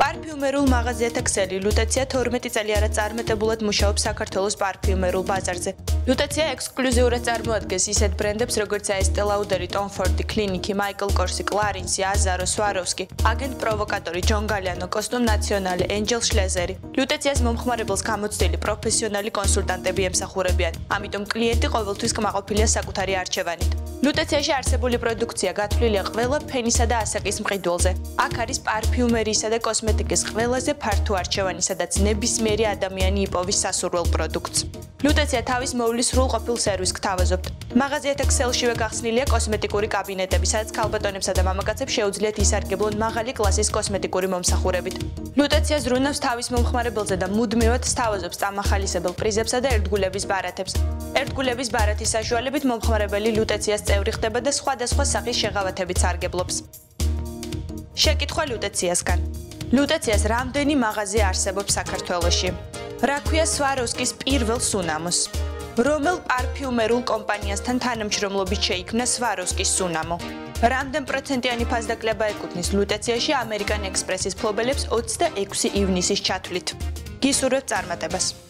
პარფიუმერულ მაღაზიათა ქსელი ლუტეცია 12 წელი არაწარმეტებულად მუშაობს საქართველოს პარფიუმერულ ბაზარზე. ლუტეცია ექსკლუზიურად წარმოადგენს ისეთ ბრენდებს, როგორც Estee Lauder, Tom Ford, Clinique, Michael Kors, Clarins, Azzaro, Swarovski, Agent Provocatori, John Galliano, Costume Nationale, Angel Schlesinger. ლუტეციას მომხმარებელს გამოცდილი პროფესიონალი კონსულტანტები ემსახურებიან, ამიტომ კლიენტი ყოველთვის კმაყოფილია საკუთარი არჩევანით. ლუტეციაში არსებული პროდუქცია გათვლილია ყველა ფენისა და ასაკის მყიდველზე. აქ არის პარფიუმერიისა და კოსმეტიკის ყველაზე ფართო არჩევანი, სადაც ნებისმიერი ადამიანი იპოვის სასურველ პროდუქტს. ლუტეცია თავის მოვლის სრულყოფილ სერვისს გთავაზობთ. მაღაზიათა ქსელშივე გახსნილია კოსმეტიკური კაბინეტები, სადაც ქალბატონებსა და მამაკაცებს შეუძლიათ ისარგებლონ მაღალი კლასის კოსმეტიკური მომსახურებით. ლუტეცია ზრუნავს თავის მომხმარებელზე და მუდმივად სთავაზობს წამახალისებელ პრიზებსა და ერთგულების ბარათებს. ერთგულების ბარათის საშუალებით მომხმარებელი ლუტეციას წევრი ხდება და სხვადასხვა სახის შეღავათებით სარგებლობს. შეკითხვა ლუტეციასგან. ლუტეციას რამდენი მაღაზია არსებობს საქართველოში? რა ქვია Swarovskis პირველ სუნამოს? რომელ პარფიუმერულ კომპანიასთან თანამშრომლობით შეიქმნა Swarovskis სუნამო? რამდენ პროცენტიანი ფასდაკლება ეკუთვნის ლუტეციაში American Express-ის ფლობელებს 26 ივნისის ჩათვლით? გისურვებთ წარმატებას!